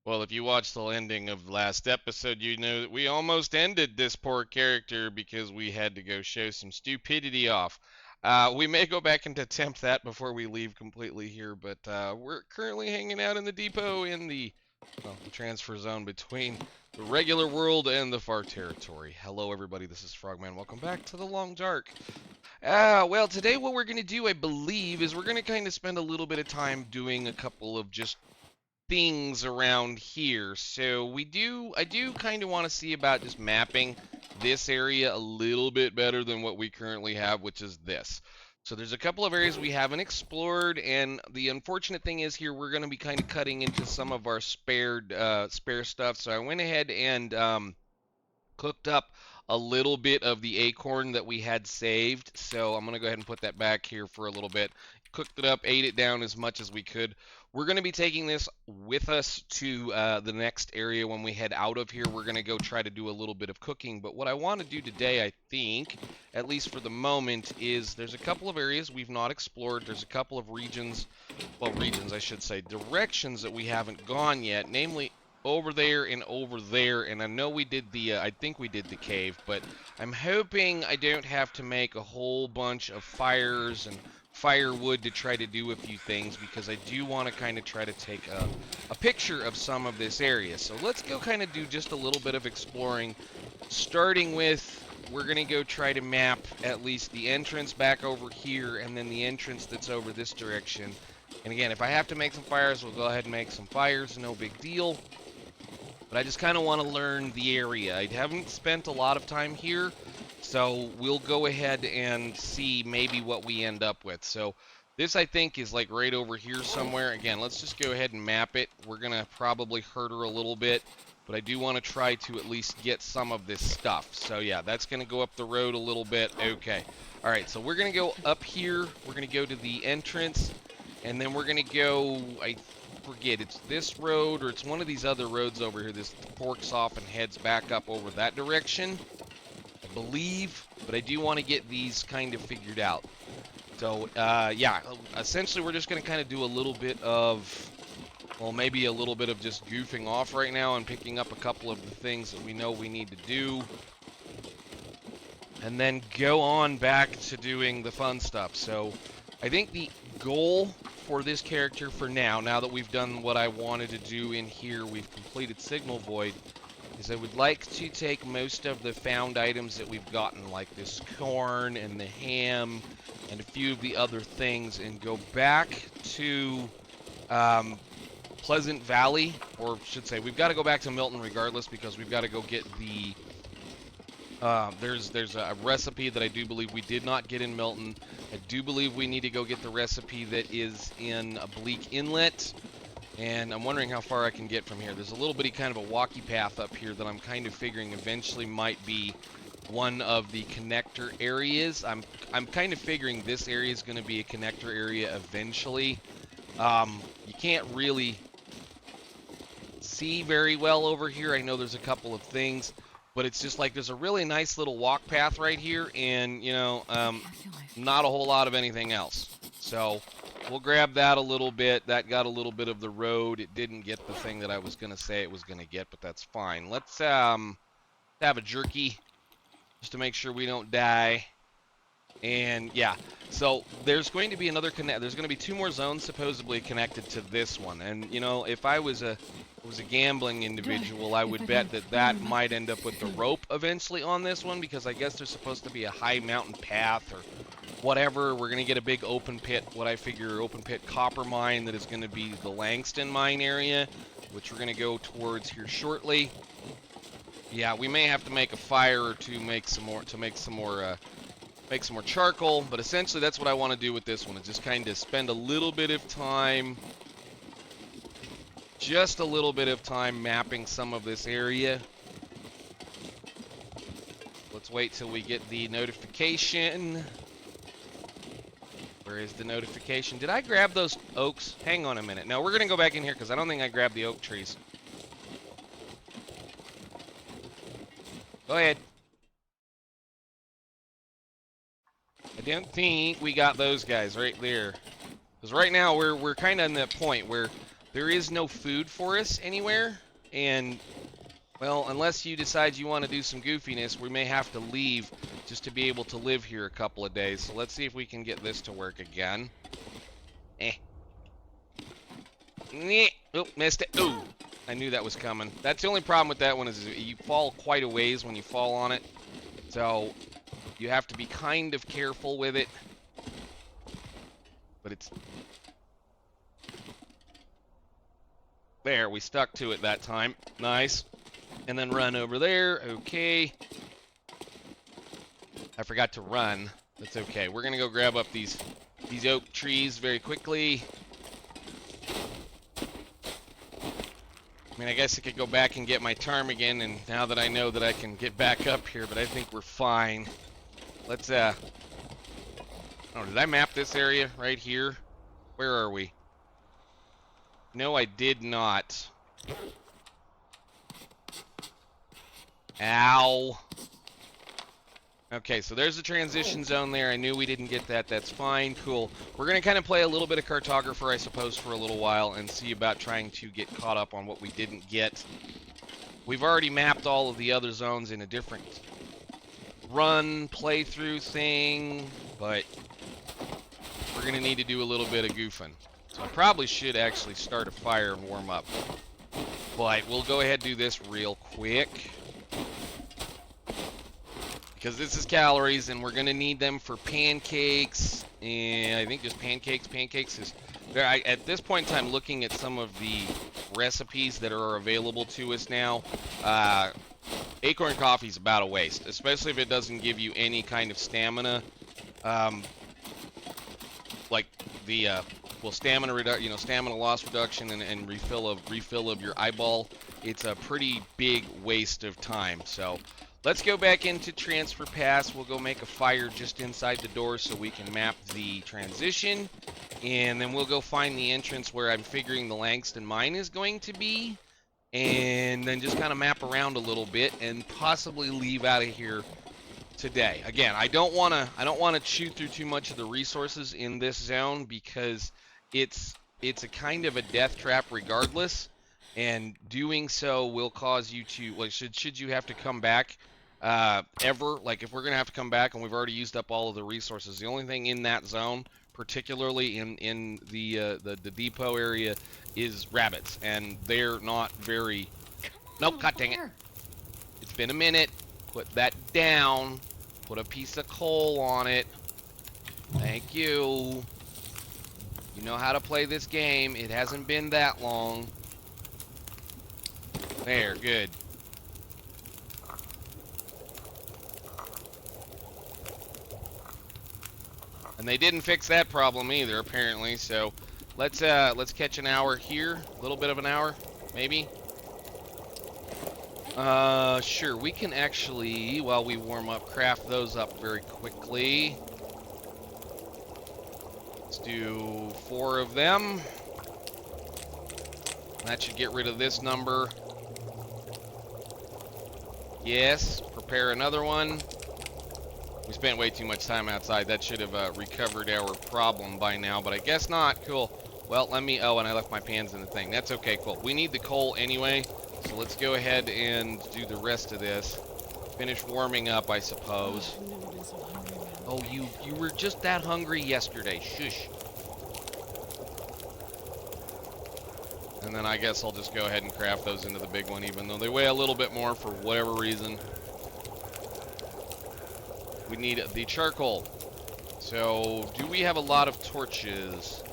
Well, if you watched the ending of last episode, you know that we almost ended this poor character because we had to go show some stupidity off. We may go back and attempt that before we leave completely here, but we're currently hanging out in the depot in the transfer zone between the regular world and the far territory. Hello, everybody. This is Frogman. Welcome back to the Long Dark. Well, today what we're going to do, I believe, is we're going to kind of spend a little bit of time doing a couple of just things around here. So I do kind of want to see about just mapping this area a little bit better than what we currently have, which is this. So there's a couple of areas we haven't explored, and the unfortunate thing is here we're going to be kind of cutting into some of our spare stuff. So I went ahead and cooked up a little bit of the acorn that we had saved. So I'm going to go ahead and put that back here for a little bit. Cooked it up, ate it down as much as we could. We're going to be taking this with us to the next area when we head out of here. We're going to go try to do a little bit of cooking. But what I want to do today, I think, at least for the moment, is there's a couple of areas we've not explored. There's a couple of regions, well, regions, I should say, directions that we haven't gone yet, namely over there, and I know we did the, I think we did the cave, but I'm hoping I don't have to make a whole bunch of fires and firewood to try to do a few things, because I do want to kind of try to take a picture of some of this area. So let's go kind of do just a little bit of exploring, starting with, we're going to go try to map at least the entrance back over here, and then the entrance that's over this direction. And again, if I have to make some fires, we'll go ahead and make some fires, no big deal. But I just kind of want to learn the area. I haven't spent a lot of time here, so we'll go ahead and see maybe what we end up with. So this, I think, is like right over here somewhere. Again, let's just go ahead and map it. We're going to probably hurt her a little bit, but I do want to try to at least get some of this stuff. So yeah, that's going to go up the road a little bit. Okay. All right, so we're going to go up here. We're going to go to the entrance, and then we're going to go, I forget, it's this road or it's one of these other roads over here. This forks off and heads back up over that direction, I believe, but I do want to get these kind of figured out. So yeah, essentially we're just going to kind of do a little bit of, well, maybe a little bit of just goofing off right now and picking up a couple of the things that we know we need to do, and then go on back to doing the fun stuff. So I think the goal for this character for now that we've done what I wanted to do in here, we've completed Signal Void, is I would like to take most of the found items that we've gotten, like this corn and the ham and a few of the other things, and go back to Pleasant Valley, or should say we've got to go back to Milton regardless, because we've got to go get the there's a recipe that I do believe we did not get in Milton. I do believe we need to go get the recipe that is in Bleak Inlet, and I'm wondering how far I can get from here. There's a little bitty kind of a walkie path up here that I'm kind of figuring eventually might be one of the connector areas. I'm kind of figuring this area is going to be a connector area eventually. You can't really see very well over here. I know there's a couple of things, but it's just like there's a really nice little walk path right here, and, you know, not a whole lot of anything else. So we'll grab that a little bit. That got a little bit of the road. It didn't get the thing that I was going to say it was going to get, but that's fine. Let's have a jerky just to make sure we don't die. And yeah, so there's going to be another there's going to be 2 more zones supposedly connected to this one. And, you know, if I was a gambling individual, I would bet that might end up with the rope eventually on this one, because I guess there's supposed to be a high mountain path or whatever. We're going to get a big open pit, what I figure open pit copper mine, that is going to be the Langston mine area, which we're going to go towards here shortly. Yeah, we may have to make a fire or two, make some more charcoal, but essentially that's what I want to do with this one, is just kind of spend a little bit of time, just a little bit of time mapping some of this area. Let's wait till we get the notification. Where is the notification? Did I grab those oaks? Hang on a minute. No, we're going to go back in here because I don't think I grabbed the oak trees. Go ahead. I don't think we got those guys right there. Because right now we're kind of in that point where there is no food for us anywhere, and, well, unless you decide you want to do some goofiness, we may have to leave just to be able to live here a couple of days. So let's see if we can get this to work again. Oh, missed it. Ooh, I knew that was coming. That's the only problem with that one is you fall quite a ways when you fall on it. So you have to be kind of careful with it. But it's... There, we stuck to it that time. Nice. And then run over there. Okay. I forgot to run. That's okay. We're going to go grab up these oak trees very quickly. I mean, I guess I could go back and get my ptarmigan, and now that I know that I can get back up here, but I think we're fine. Let's, oh, did I map this area right here? Where are we? No, I did not. Ow. Okay, so there's the transition zone there. I knew we didn't get that. That's fine. Cool. We're going to kind of play a little bit of cartographer, I suppose, for a little while and see about trying to get caught up on what we didn't get. We've already mapped all of the other zones in a different run, playthrough thing, but we're going to need to do a little bit of goofing. So I probably should actually start a fire and warm up. But we'll go ahead and do this real quick, because this is calories, and we're going to need them for pancakes, and I think just pancakes. Pancakes is... at this point in time, looking at some of the recipes that are available to us now, acorn coffee is about a waste, especially if it doesn't give you any kind of stamina. Like the, well, stamina loss reduction and refill of your eyeball. It's a pretty big waste of time, so... Let's go back into Transfer Pass. We'll go make a fire just inside the door so we can map the transition. And then we'll go find the entrance where I'm figuring the Langston mine is going to be. And then just kind of map around a little bit and possibly leave out of here today. Again, I don't want to chew through too much of the resources in this zone because it's a kind of a death trap regardless. And doing so will cause you to, like, should you have to come back ever, like if we're going to have to come back and we've already used up all of the resources, the only thing in that zone, particularly in the depot area, is rabbits, and they're not very... Nope, god dang it. It's been a minute. Put that down. Put a piece of coal on it. Thank you. You know how to play this game. It hasn't been that long. There, good. And they didn't fix that problem either, apparently. So let's catch an hour here. A little bit of an hour, maybe. Sure. We can actually, while we warm up, craft those up very quickly. Let's do 4 of them. That should get rid of this number. Yes, prepare another one. We spent way too much time outside. That should have recovered our problem by now, but I guess not. Cool. Well, let me... Oh, and I left my pans in the thing. That's okay, cool. We need the coal anyway, so let's go ahead and do the rest of this. Finish warming up, I suppose. Oh, you were just that hungry yesterday. Shush. And then I guess I'll just go ahead and craft those into the big one, even though they weigh a little bit more for whatever reason. We need the charcoal. So, do we have a lot of torches?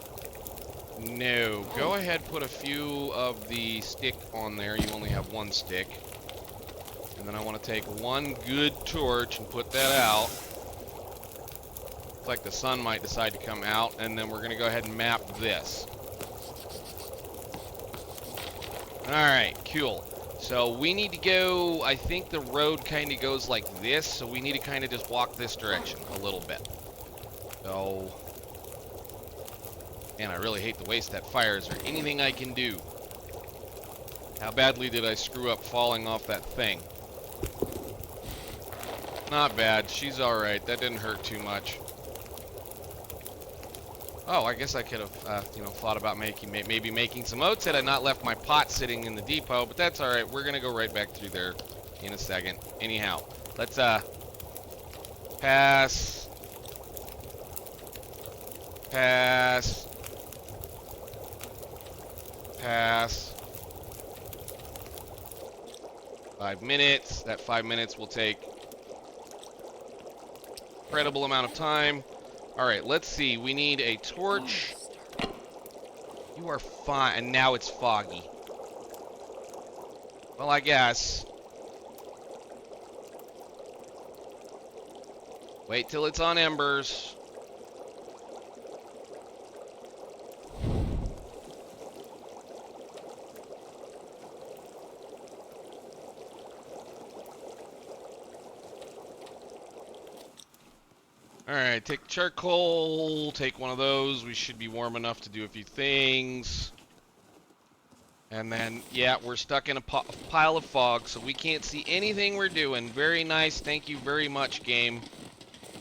No. Go ahead, put a few of the stick on there. You only have 1 stick. And then I want to take 1 good torch and put that out. Looks like the sun might decide to come out. And then we're going to go ahead and map this. Alright, cool. So we need to go, I think the road kind of goes like this, so we need to kind of just walk this direction a little bit. So, man, I really hate to waste that fire. Is there anything I can do? How badly did I screw up falling off that thing? Not bad. She's alright. That didn't hurt too much. Oh, I guess I could have, thought about maybe making some oats had I not left my pot sitting in the depot, but that's all right. We're gonna go right back through there in a second. Anyhow, let's pass, pass, pass. 5 minutes. That 5 minutes will take incredible amount of time. All right, let's see. We need a torch. You are fine. And now it's foggy. Well, I guess. Wait till it's on embers. Alright, take charcoal, take one of those. We should be warm enough to do a few things. And then, yeah, we're stuck in a pile of fog, so we can't see anything we're doing. Very nice. Thank you very much, game.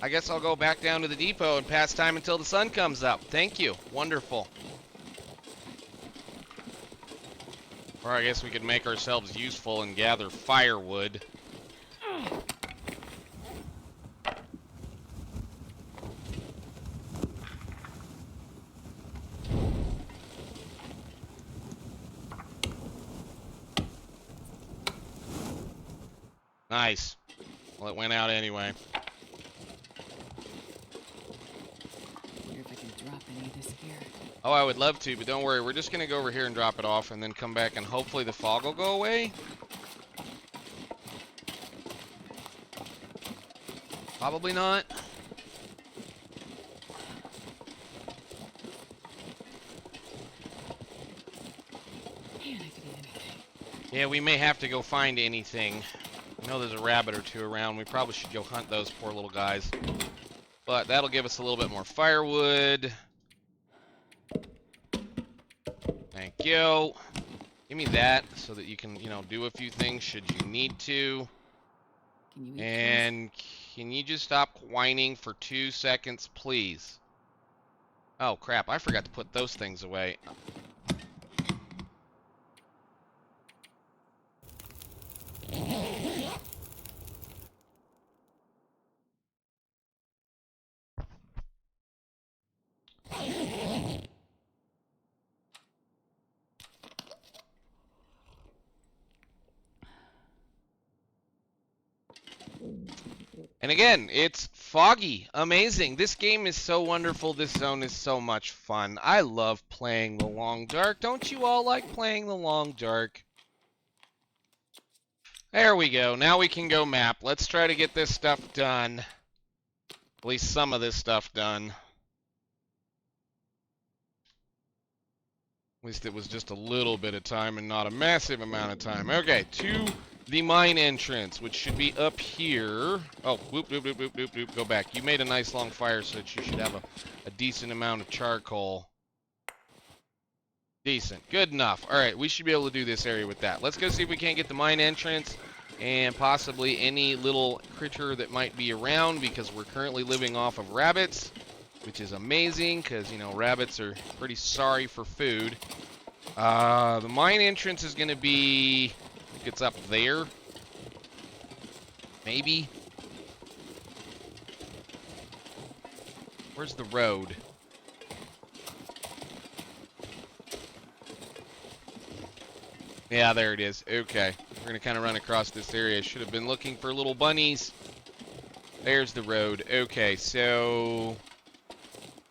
I guess I'll go back down to the depot and pass time until the sun comes up. Thank you. Wonderful. Or I guess we could make ourselves useful and gather firewood. Nice. Well, it went out anyway. I wonder if I can drop any of this here. Oh, I would love to, but don't worry. We're just going to go over here and drop it off and then come back and hopefully the fog will go away. Probably not. Man, I could eat anything. Yeah, we may have to go find anything. I know there's a rabbit or two around. We probably should go hunt those poor little guys. But that'll give us a little bit more firewood. Thank you. Give me that so that you can, do a few things should you need to. Can you eat And can you just stop whining for 2 seconds, please? Oh, crap. I forgot to put those things away. And again, it's foggy. Amazing. This game is so wonderful. This zone is so much fun. I love playing the long dark. Don't you all like playing the long dark? There we go. Now we can go map. Let's try to get this stuff done. At least some of this stuff done. At least it was just a little bit of time and not a massive amount of time. Okay, to the mine entrance, which should be up here. Oh, whoop, whoop, whoop, whoop, whoop, whoop. Go back. You made a nice long fire, so that you should have a decent amount of charcoal. Decent. Good enough. All right, we should be able to do this area with that. Let's go see if we can't get the mine entrance and possibly any little critter that might be around, because we're currently living off of rabbits, which is amazing because, rabbits are pretty sorry for food. The mine entrance is going to be, I think it's up there. Maybe. Where's the road? Yeah, there it is. Okay. We're going to kind of run across this area. Should have been looking for little bunnies. There's the road. Okay, so...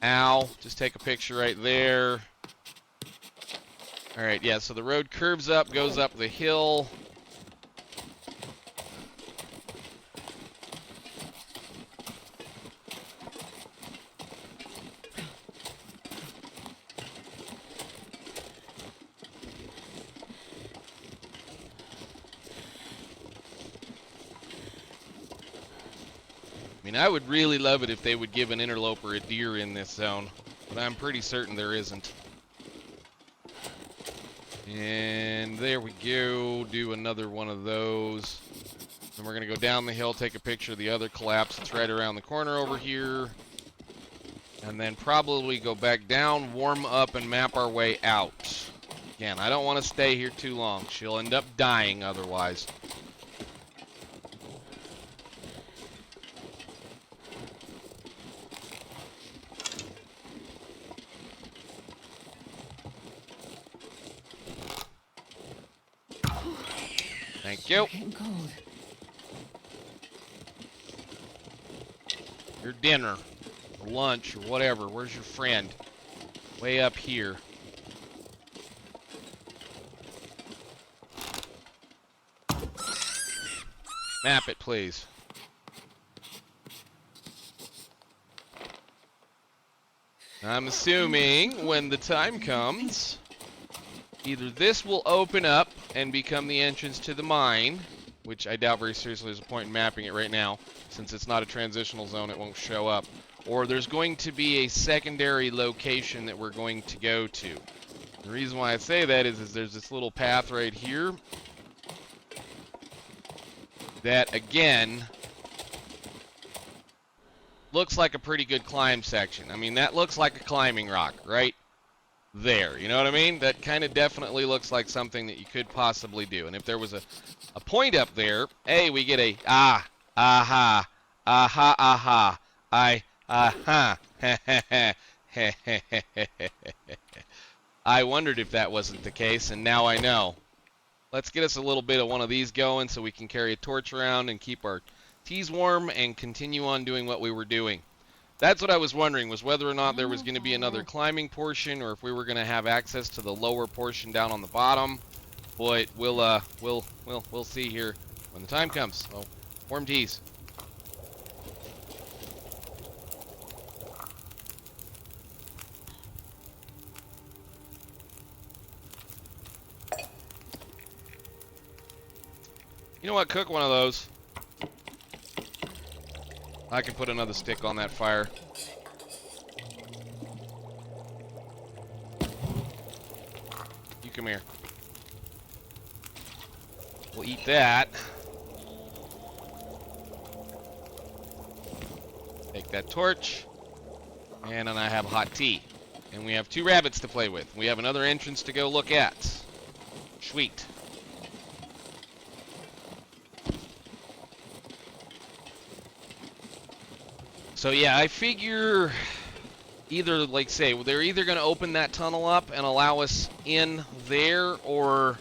Ow. Just take a picture right there. Alright, yeah, so the road curves up, goes up the hill. I mean, I would really love it if they would give an interloper a deer in this zone, but I'm pretty certain there isn't. And there we go, do another one of those. And we're going to go down the hill, take a picture of the other collapse that's right around the corner over here. And then probably go back down, warm up, and map our way out. Again, I don't want to stay here too long. She'll end up dying otherwise. Thank you. Getting cold. Your dinner, or lunch, or whatever. Where's your friend? Way up here. Map it, please. I'm assuming when the time comes, either this will open up and become the entrance to the mine, which I doubt very seriously there's a point in mapping it right now. Since it's not a transitional zone, it won't show up. Or there's going to be a secondary location that we're going to go to. The reason why I say that is there's this little path right here that, again, looks like a pretty good climb section. I mean, that looks like a climbing rock right there. You know what I mean? That kind of definitely looks like something that you could possibly do. And if there was a point up there, hey, we get a aha, aha, aha, aha, I wondered if that wasn't the case, and now I know. Let's get us a little bit of one of these going so we can carry a torch around and keep our teas warm and continue on doing what we were doing. That's what I was wondering, was whether or not there was going to be another climbing portion or if we were going to have access to the lower portion down on the bottom. But we'll see here when the time comes. So, warm teas. You know what? Cook one of those. I can put another stick on that fire. You come here. We'll eat that. Take that torch. And then I have hot tea. And we have 2 rabbits to play with. We have another entrance to go look at. Sweet. So yeah, I figure either, like say, they're either going to open that tunnel up and allow us in there, or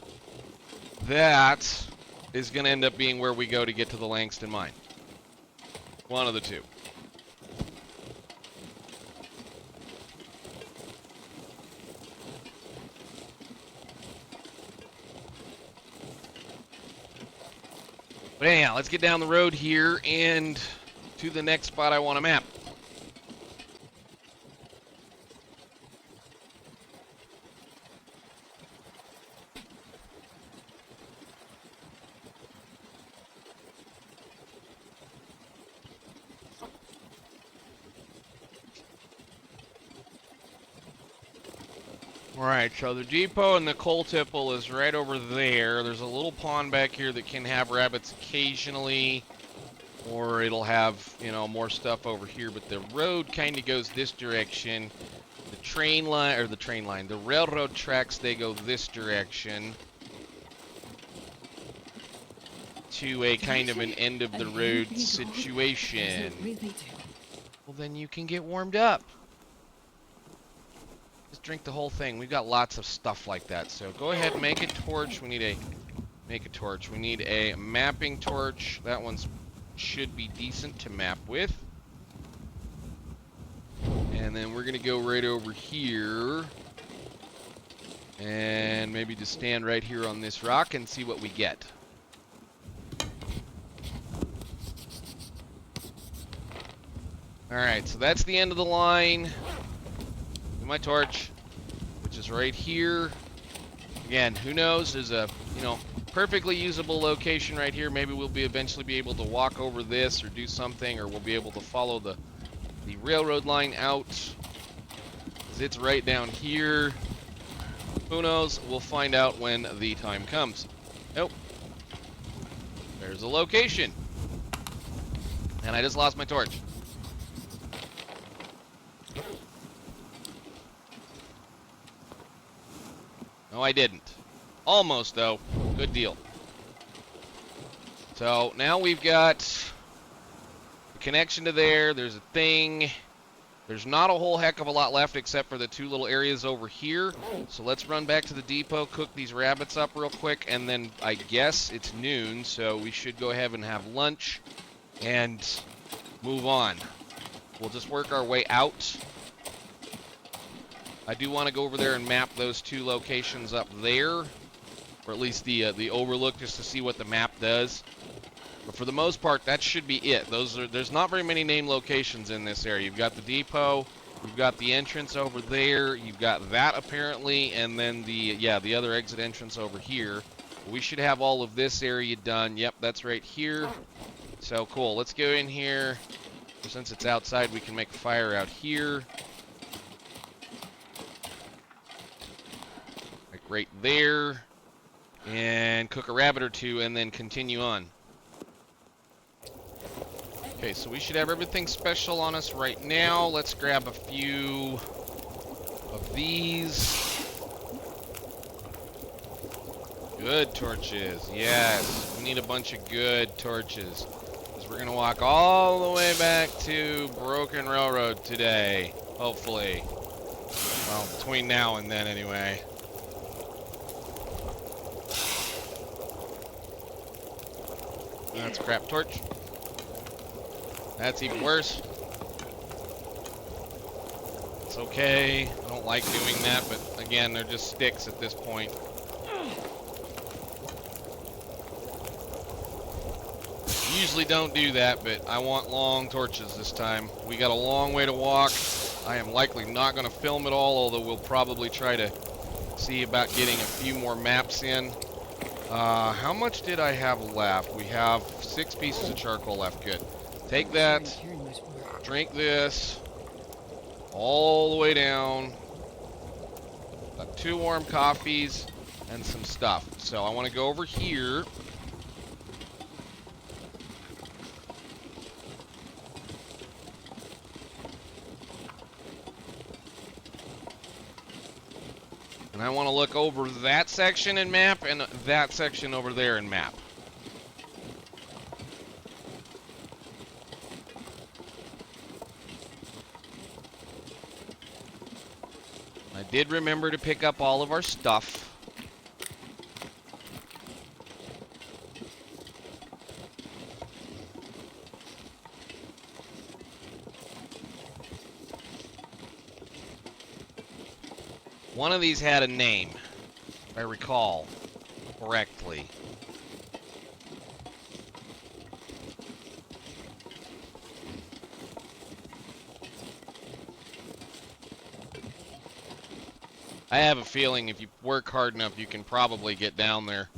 that is going to end up being where we go to get to the Langston mine. One of the two. But anyhow, let's get down the road here and to the next spot I want to map. Alright, so the depot and the coal tipple is right over there. There's a little pond back here that can have rabbits occasionally. Or it'll have, you know, more stuff over here, but the road kind of goes this direction. The train line, or the railroad tracks, they go this direction to a kind of an end of the road situation. Well, then you can get warmed up. Just drink the whole thing. We've got lots of stuff like that, so go ahead and make a torch. We need a mapping torch. That one's should be decent to map with. And then we're gonna go right over here and maybe just stand right here on this rock and see what we get. Alright, so that's the end of the line. With my torch, which is right here. Again, who knows? There's a, you know, perfectly usable location right here. Maybe we'll eventually be able to walk over this or do something, or we'll be able to follow the railroad line out. 'Cause it's right down here. Who knows? We'll find out when the time comes. Nope. There's a location. And I just lost my torch. No, I didn't. Almost, though. Good deal. So, now we've got the connection to there. There's a thing. There's not a whole heck of a lot left except for the two little areas over here. So let's run back to the depot, cook these rabbits up real quick, and then I guess it's noon, so we should go ahead and have lunch and move on. We'll just work our way out. I do want to go over there and map those two locations up there, or at least the overlook, just to see what the map does. But for the most part, that should be it. There's not very many named locations in this area. You've got the depot, you've got the entrance over there, you've got that apparently, and then the other exit entrance over here. We should have all of this area done. Yep, that's right here. So cool. Let's go in here. Since it's outside, we can make a fire out here. Like right there. And cook a rabbit or two and then continue on. Okay, so we should have everything special on us right now. Let's grab a few of these. Good torches, yes. We need a bunch of good torches. Because we're going to walk all the way back to Broken Railroad today, hopefully. Well, between now and then anyway. That's a crap torch. That's even worse. It's okay. I don't like doing that, but again, they're just sticks at this point. Usually don't do that, but I want long torches this time. We got a long way to walk. I am likely not going to film it all, although we'll probably try to see about getting a few more maps in. How much did I have left? We have 6 pieces of charcoal left. Good. Take that, drink this, all the way down. Got 2 warm coffees and some stuff. So I want to go over here. And I want to look over that section and map and that section over there and map. I did remember to pick up all of our stuff. One of these had a name, if I recall correctly. I have a feeling if you work hard enough, you can probably get down there.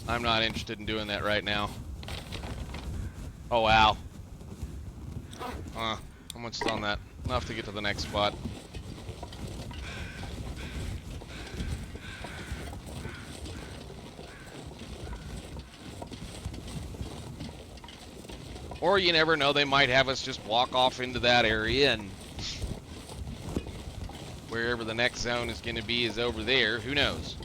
I'm not interested in doing that right now. Oh, wow. How much is on that? Enough to get to the next spot. Or you never know, they might have us just walk off into that area and wherever the next zone is going to be is over there. Who knows?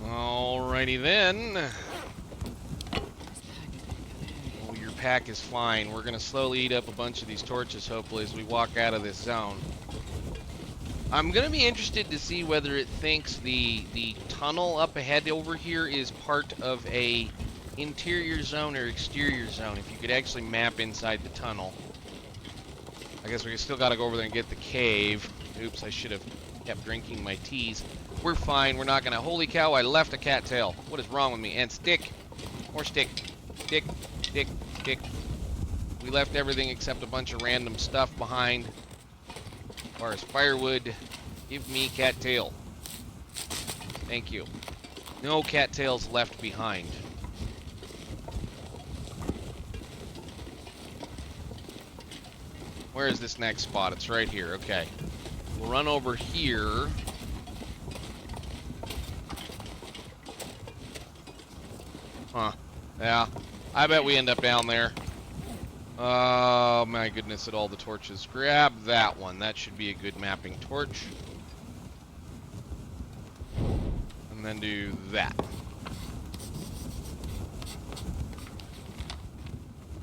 Alrighty then. Oh, your pack is fine. We're gonna slowly eat up a bunch of these torches, hopefully, as we walk out of this zone. I'm gonna be interested to see whether it thinks the tunnel up ahead over here is part of a interior zone or exterior zone. If you could actually map inside the tunnel. I guess we still gotta go over there and get the cave. Oops, I should have kept drinking my teas. We're fine. We're not gonna. Holy cow! I left a cattail. What is wrong with me? And stick, more stick, stick, stick, tick. We left everything except a bunch of random stuff behind. As far as firewood, give me cattail. Thank you. No cattails left behind. Where is this next spot? It's right here. Okay. We'll run over here. Huh. Yeah. I bet we end up down there. Oh my goodness at all the torches. Grab that one. That should be a good mapping torch. And then do that.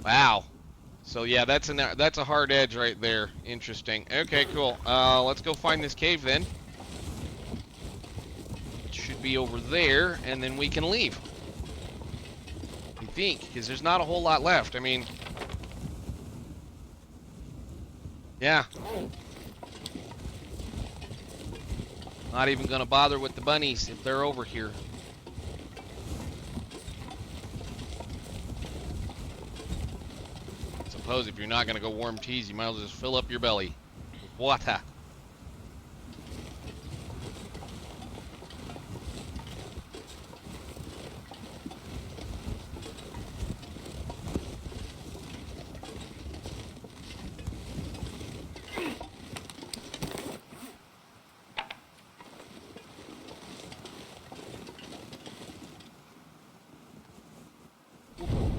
Wow. So yeah, that's a hard edge right there. Interesting. Okay, cool. Let's go find this cave then. It should be over there, and then we can leave. I think, because there's not a whole lot left. I mean, yeah. Not even gonna bother with the bunnies if they're over here. Suppose if you're not gonna go warm teas, you might as well just fill up your belly with water.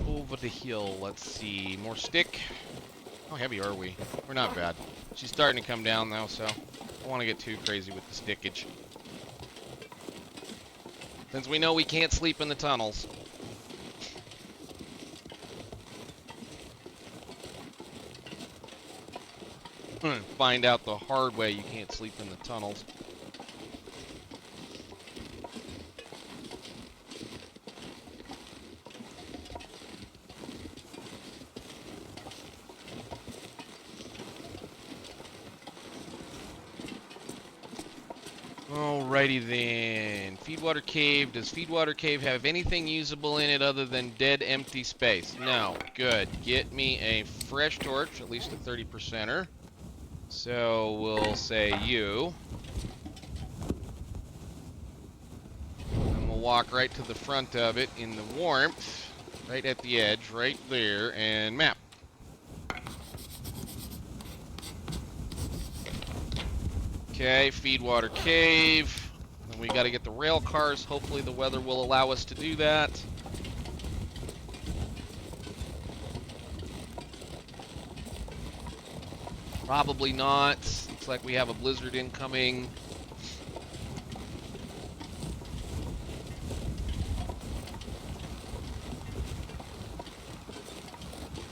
Over the hill, let's see. More stick. How heavy are we? We're not bad. She's starting to come down though, so I don't want to get too crazy with the stickage. Since we know we can't sleep in the tunnels. Find out the hard way you can't sleep in the tunnels. Alrighty then. Feedwater Cave. Does Feedwater Cave have anything usable in it other than dead, empty space? No. Good. Get me a fresh torch, at least a 30%er. So we'll say you. And we'll walk right to the front of it in the warmth. Right at the edge, right there, and map. Okay, Feedwater Cave. And we got to get the rail cars. Hopefully the weather will allow us to do that. Probably not. Looks like we have a blizzard incoming.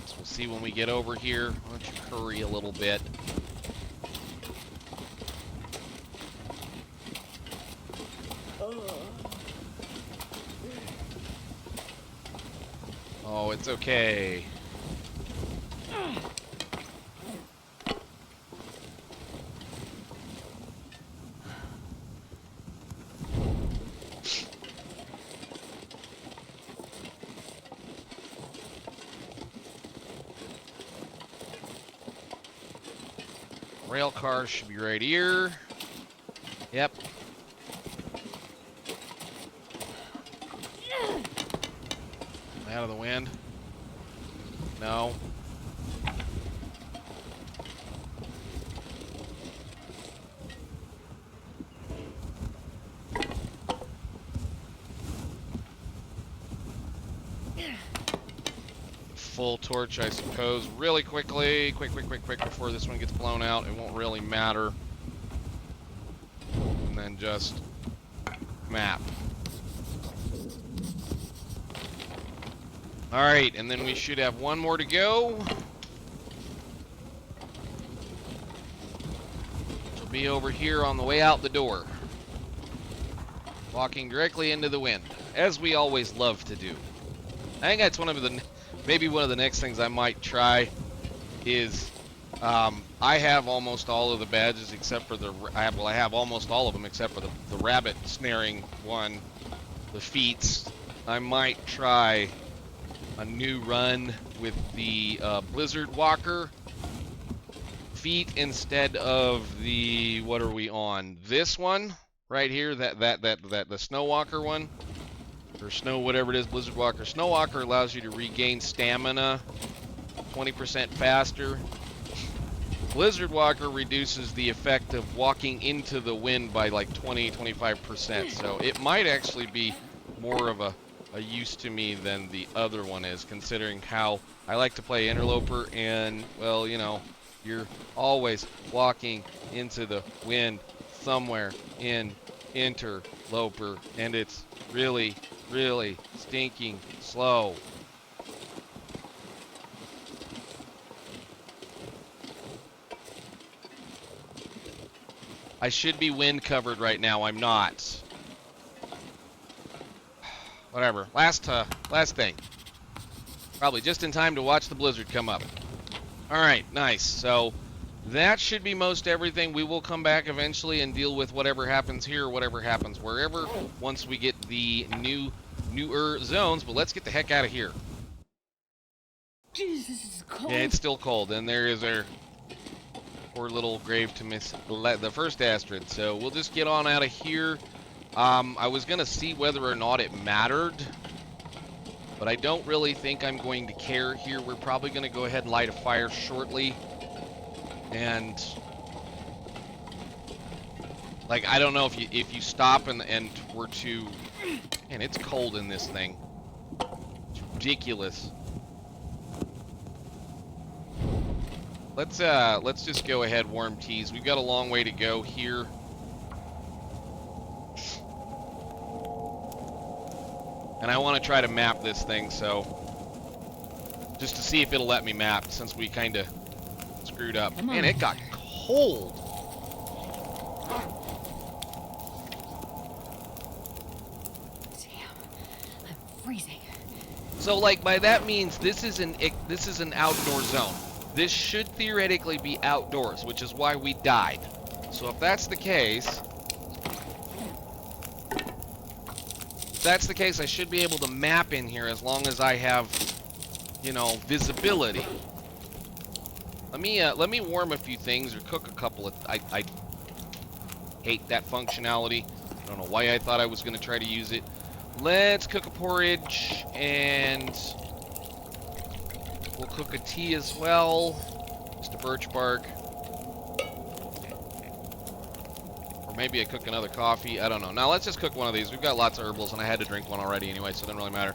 So we'll see when we get over here. Why don't you hurry a little bit? Oh, it's okay. Rail cars should be right here. Yep. Out of the wind. No. Full torch, I suppose, really quickly. Quick, before this one gets blown out. It won't really matter. And then just map. Alright, and then we should have one more to go. Which will be over here on the way out the door. Walking directly into the wind, as we always love to do. I think that's one of the, maybe one of the next things I might try is, I have almost all of the badges except for the, I have almost all of them except for the rabbit snaring one, the feats. I might try a new run with the Blizzard Walker feat instead of the, what are we on? This one right here, the Snow Walker one, or Snow whatever it is, Blizzard Walker. Snow Walker allows you to regain stamina 20% faster. Blizzard Walker reduces the effect of walking into the wind by like 20-25%. So it might actually be more of a use to me than the other one is, considering how I like to play Interloper, and, well, you know, you're always walking into the wind somewhere in Interloper, and it's really, really stinking slow. I should be wind covered right now. I'm not. Whatever. Last thing. Probably just in time to watch the blizzard come up. All right, nice. So that should be most everything. We will come back eventually and deal with whatever happens here, whatever happens wherever, once we get the newer zones. But let's get the heck out of here. Jesus, this is cold. Yeah, it's still cold, and there is our poor little grave to miss the first Astrid. So we'll just get on out of here. I was gonna see whether or not it mattered, but I don't really think I'm going to care here. We're probably gonna go ahead and light a fire shortly, and like, I don't know if you stop and were to, man, it's cold in this thing. It's ridiculous. Let's just go ahead, warm teas. We've got a long way to go here. And I want to try to map this thing, so just to see if it'll let me map, since we kind of screwed up. Man, it got cold. Damn, I'm freezing. So, like, by that means this is an outdoor zone. This should theoretically be outdoors, which is why we died. So if that's the case, I should be able to map in here as long as I have, you know, visibility. Let me warm a few things or cook a couple of. I hate that functionality. I don't know why I thought I was going to try to use it. Let's cook a porridge, and we'll cook a tea as well. Just a birch bark. Or maybe I cook another coffee. I don't know. Now let's just cook one of these. We've got lots of herbals, and I had to drink one already anyway, so it doesn't really matter.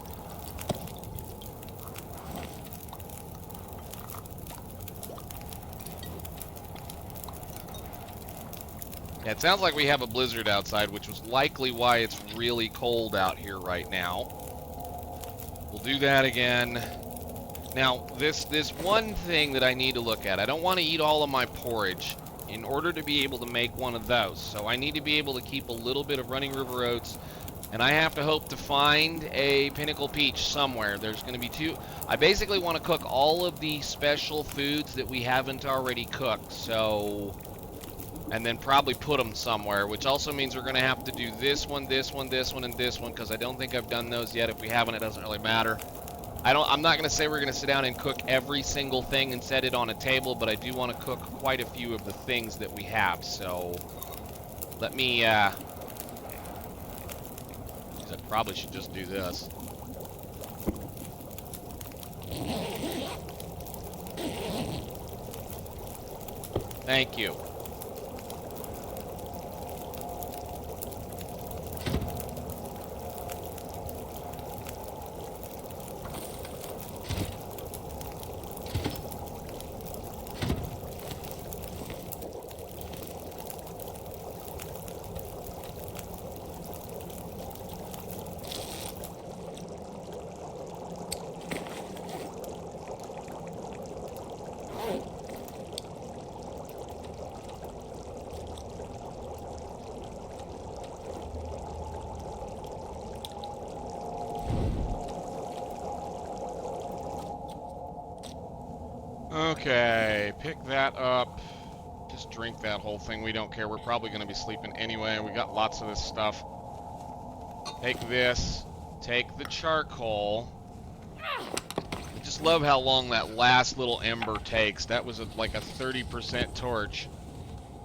Yeah, it sounds like we have a blizzard outside, which was likely why it's really cold out here right now. We'll do that again. Now, this one thing that I need to look at, I don't want to eat all of my porridge in order to be able to make one of those. So I need to be able to keep a little bit of running river oats, and I have to hope to find a pinnacle peach somewhere. There's going to be two. I basically want to cook all of the special foods that we haven't already cooked, so, and then probably put them somewhere, which also means we're going to have to do this one, this one, this one, and this one, because I don't think I've done those yet. If we haven't, it doesn't really matter. I'm not going to say we're going to sit down and cook every single thing and set it on a table, but I do want to cook quite a few of the things that we have. So let me, I probably should just do this. Thank you. Okay, pick that up. Just drink that whole thing. We don't care. We're probably going to be sleeping anyway. We got lots of this stuff. Take this. Take the charcoal. just love how long that last little ember takes. That was like a 30% torch.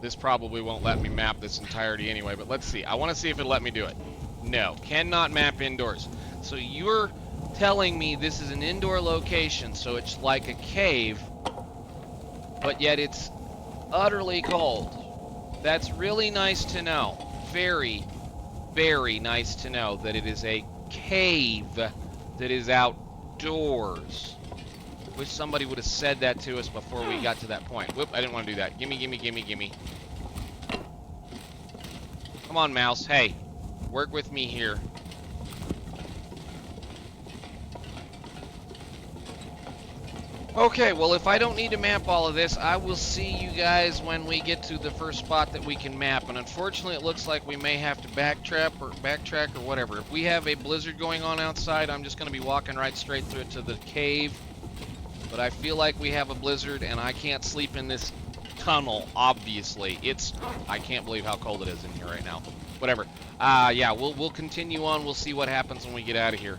This probably won't let me map this entirety anyway, but let's see. I want to see if it'll let me do it. No, cannot map indoors. So you're telling me this is an indoor location, so it's like a cave, but yet it's utterly cold. That's really nice to know. Very, very nice to know that it is a cave that is outdoors. Wish somebody would have said that to us before we got to that point. Whoop, I didn't want to do that. Gimme, gimme, gimme, gimme. Come on, mouse. Hey, work with me here. Okay, well, if I don't need to map all of this, I will see you guys when we get to the first spot that we can map. And unfortunately, it looks like we may have to backtrack or whatever. If we have a blizzard going on outside, I'm just going to be walking right straight through it to the cave. But I feel like we have a blizzard, and I can't sleep in this tunnel, obviously. I can't believe how cold it is in here right now. Whatever. Yeah, we'll continue on. We'll see what happens when we get out of here.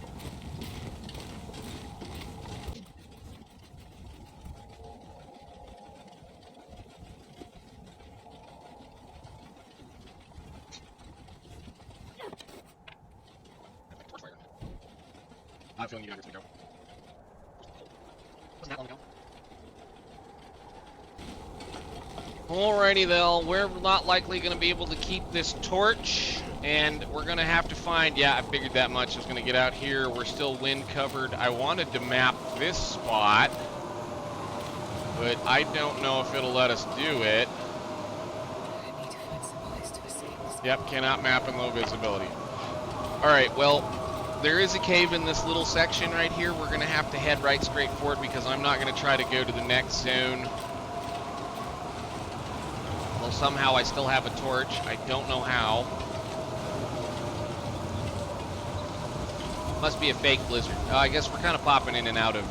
I'm feeling you guys to go. Wasn't that long ago? Alrighty, then. We're not likely going to be able to keep this torch, and we're going to have to find... Yeah, I figured that much. I was going to get out here. We're still wind covered. I wanted to map this spot, but I don't know if it'll let us do it. I need to find some place to escape this. Yep, cannot map in low visibility. Alright, well... There is a cave in this little section right here. We're going to have to head right straight forward because I'm not going to try to go to the next zone. Well, somehow I still have a torch. I don't know how. Must be a fake blizzard. I guess we're kind of popping in and out of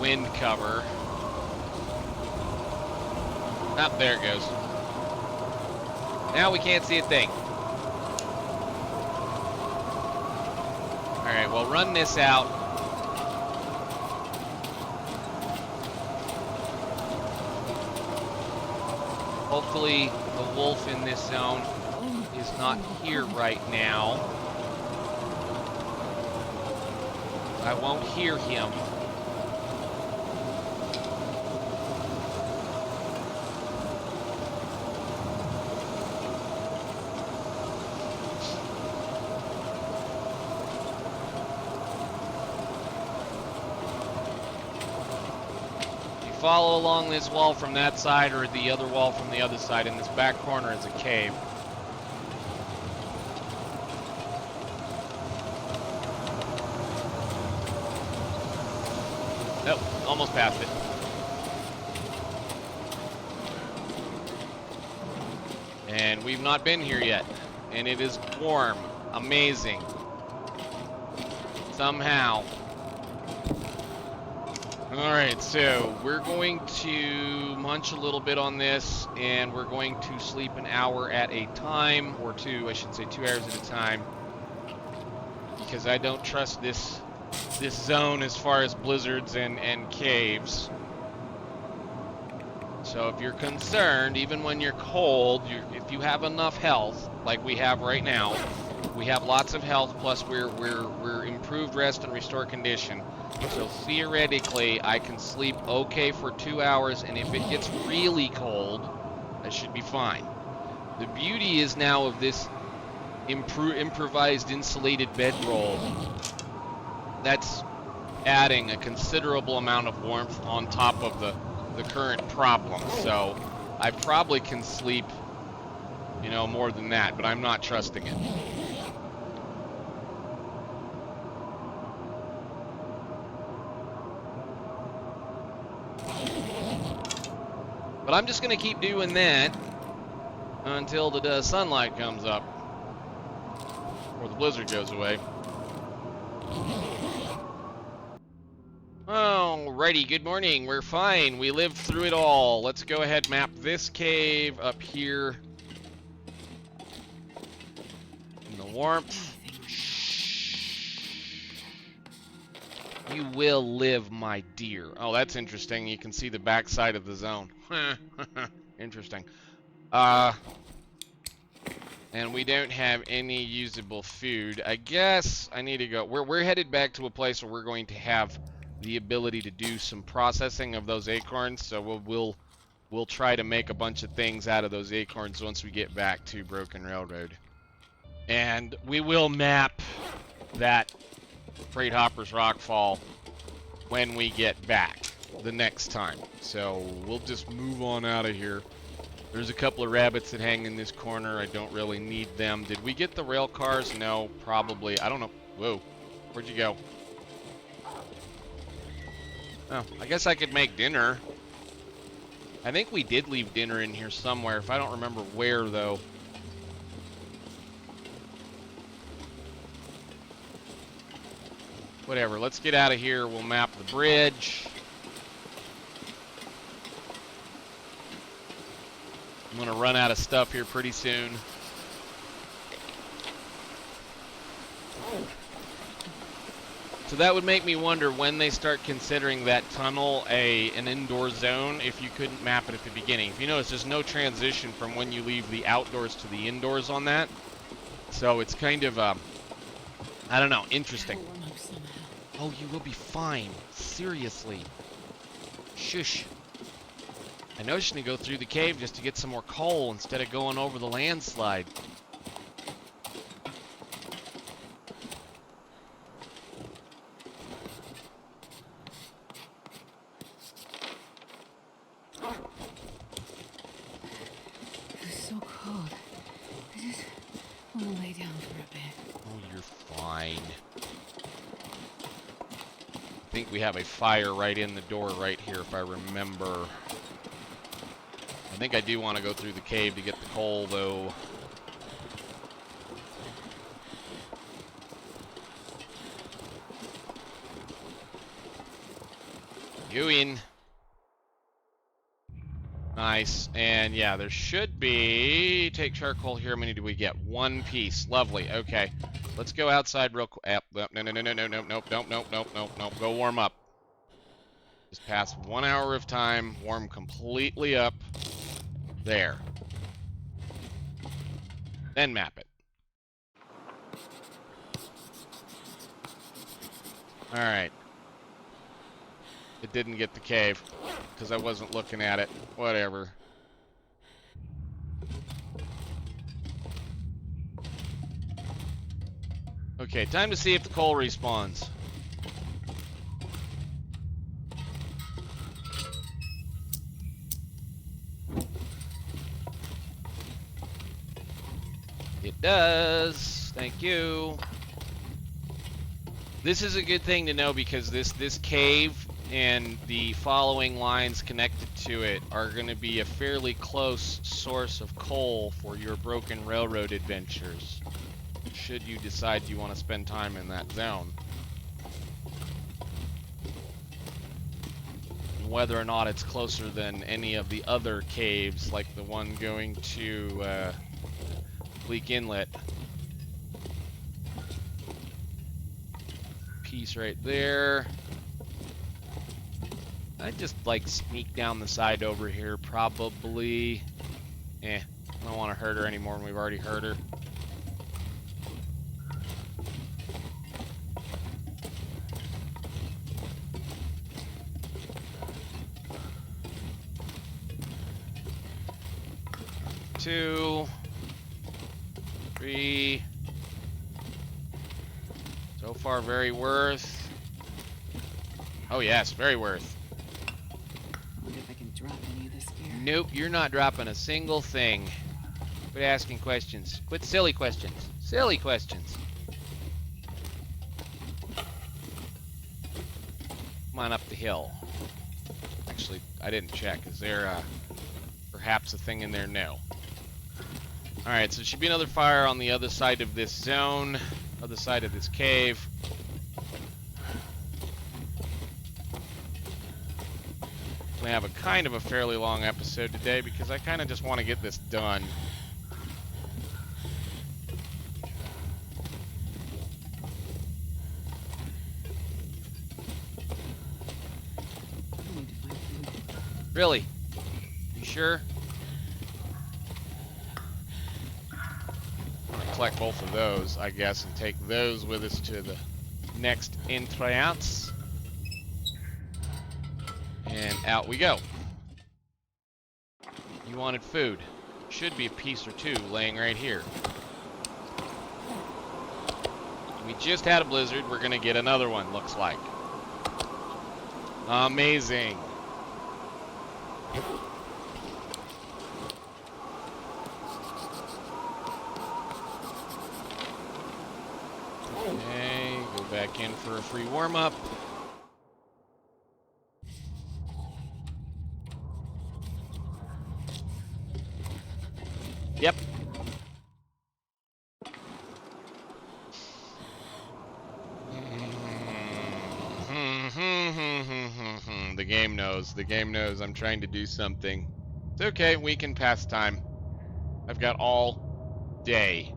wind cover. Oh, there it goes. Now we can't see a thing. Alright, well, run this out. Hopefully the wolf in this zone is not here right now. I won't hear him. Follow along this wall from that side or the other wall from the other side. In this back corner is a cave. Nope, almost past it. And we've not been here yet. And it is warm. Amazing. Somehow. Alright, so we're going to munch a little bit on this, and we're going to sleep an hour at a time, or two, I should say 2 hours at a time, because I don't trust this zone as far as blizzards and caves. So if you're concerned, even when you're cold, if you have enough health, like we have right now, we have lots of health, plus we're improved rest and restore condition. So theoretically, I can sleep okay for 2 hours, and if it gets really cold, I should be fine. The beauty is now of this improvised insulated bedroll, that's adding a considerable amount of warmth on top of the current problem. So I probably can sleep, you know, more than that, but I'm not trusting it. But I'm just going to keep doing that until the sunlight comes up, or the blizzard goes away. Alrighty, good morning. We're fine. We lived through it all. Let's go ahead and map this cave up here in the warmth. You will live, my dear. Oh, that's interesting. You can see the backside of the zone. Interesting. And we don't have any usable food. I guess I need to go. We're headed back to a place where we're going to have the ability to do some processing of those acorns. So we'll try to make a bunch of things out of those acorns once we get back to Broken Railroad. And we will map that Freight Hopper's Rockfall when we get back the next time. So we'll just move on out of here. There's a couple of rabbits that hang in this corner. I don't really need them. Did we get the rail cars? No, probably. I don't know. Whoa. Where'd you go? Oh, I guess I could make dinner. I think we did leave dinner in here somewhere. If I don't remember where, though. Whatever. Let's get out of here. We'll map the bridge. I'm going to run out of stuff here pretty soon. So that would make me wonder when they start considering that tunnel an indoor zone if you couldn't map it at the beginning. If you notice, there's no transition from when you leave the outdoors to the indoors on that. So it's kind of, I don't know, interesting. Oh, you will be fine. Seriously. Shush. I know she's going to go through the cave just to get some more coal instead of going over the landslide. It's so cold. I just want to lay down for a bit. Oh, you're fine. I think we have a fire right in the door right here, if I remember. I think I do want to go through the cave to get the coal, though. You in. Nice. And yeah, there should be... Take charcoal here. How many do we get? One piece. Lovely. Okay. Let's go outside real quick. No, no, no, no, no, no, no, no, no, no, no, no, no. Go warm up. Just pass 1 hour of time. Warm completely up. There. Then map it. Alright. It didn't get the cave because I wasn't looking at it. Whatever. Okay, time to see if the coal respawns. It does. Thank you. This is a good thing to know because this cave and the following lines connected to it are going to be a fairly close source of coal for your Broken Railroad adventures, should you decide you want to spend time in that zone. Whether or not it's closer than any of the other caves, like the one going to Bleak Inlet. Piece right there. I'd just like sneak down the side over here, probably. I don't want to hurt her any more than we've already hurt her. Two, three. So far, very worth. Oh yes, very worth. I wonder if I can drop any of this gear. Nope, you're not dropping a single thing. Quit asking questions. Quit silly questions. Silly questions. Come on up the hill. Actually, I didn't check. Is there perhaps a thing in there? No. Alright, so there should be another fire on the other side of this zone. Other side of this cave. We have a kind of a fairly long episode today because I kind of just want to get this done. Really? You sure? I'm gonna collect both of those, I guess, and take those with us to the next entrance. And out we go. You wanted food. Should be a piece or two laying right here. We just had a blizzard. We're gonna get another one, looks like. Amazing. Okay, go back in for a free warm-up. Yep. The game knows. The game knows I'm trying to do something. It's okay, we can pass time. I've got all day.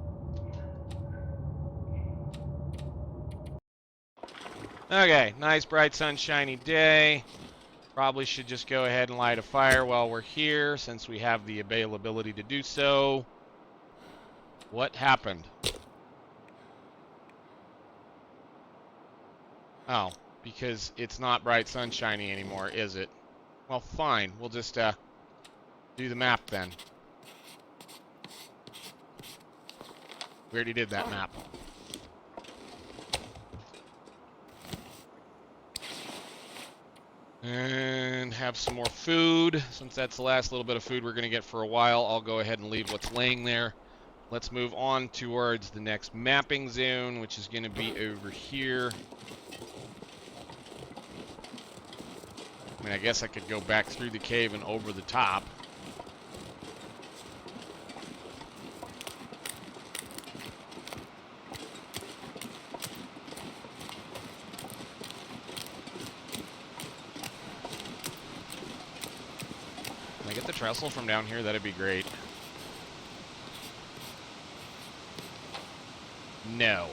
Okay, nice bright sunshiny day. Probably should just go ahead and light a fire while we're here since we have the availability to do so. What happened? Oh, because it's not bright sunshiny anymore, is it? Well, fine. We'll just do the map then. We already did that map. And have some more food. Since that's the last little bit of food we're going to get for a while, I'll go ahead and leave what's laying there. Let's move on towards the next mapping zone, which is going to be over here. I mean, I guess I could go back through the cave and over the top. Can I get the trestle from down here? That'd be great. No.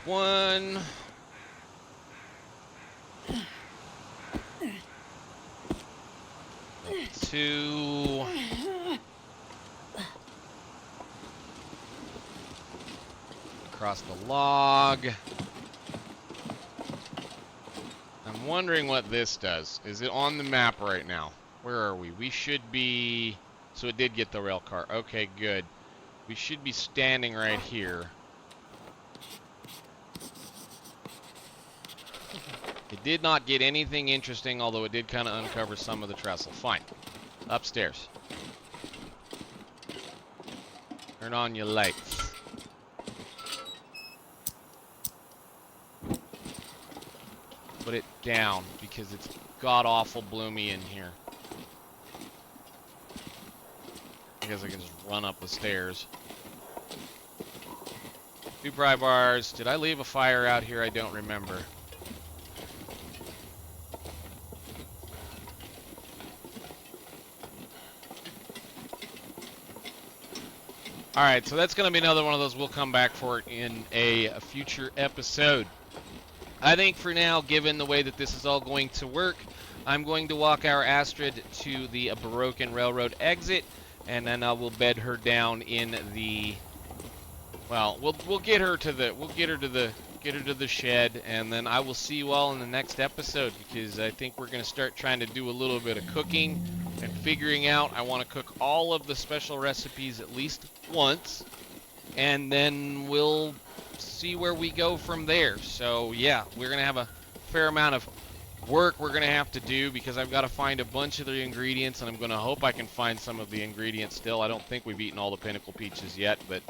One. Two. Across the log. I'm wondering what this does. Is it on the map right now? Where are we? We should be... So it did get the rail car. Okay, good. We should be standing right here. It did not get anything interesting, although it did kind of uncover some of the trestle. Fine. Upstairs. Turn on your lights. Put it down, because it's god-awful bloomy in here. I guess I can just run up the stairs. 2 pry bars. Did I leave a fire out here? I don't remember. Alright, so that's going to be another one of those we'll come back for in a future episode. I think for now, given the way that this is all going to work, I'm going to walk our Astrid to the broken railroad exit, and then we'll bed her down in the... Well, we'll get her to the shed, and then I will see you all in the next episode, because I think we're going to start trying to do a little bit of cooking and figuring out. I want to cook all of the special recipes at least once, and then we'll see where we go from there. So yeah, we're going to have a fair amount of work we're going to have to do, because I've got to find a bunch of the ingredients, and I'm going to hope I can find some of the ingredients still. I don't think we've eaten all the pinnacle peaches yet, but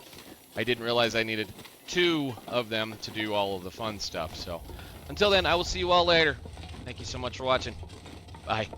I didn't realize I needed 2 of them to do all of the fun stuff. So until then, I will see you all later. Thank you so much for watching. Bye.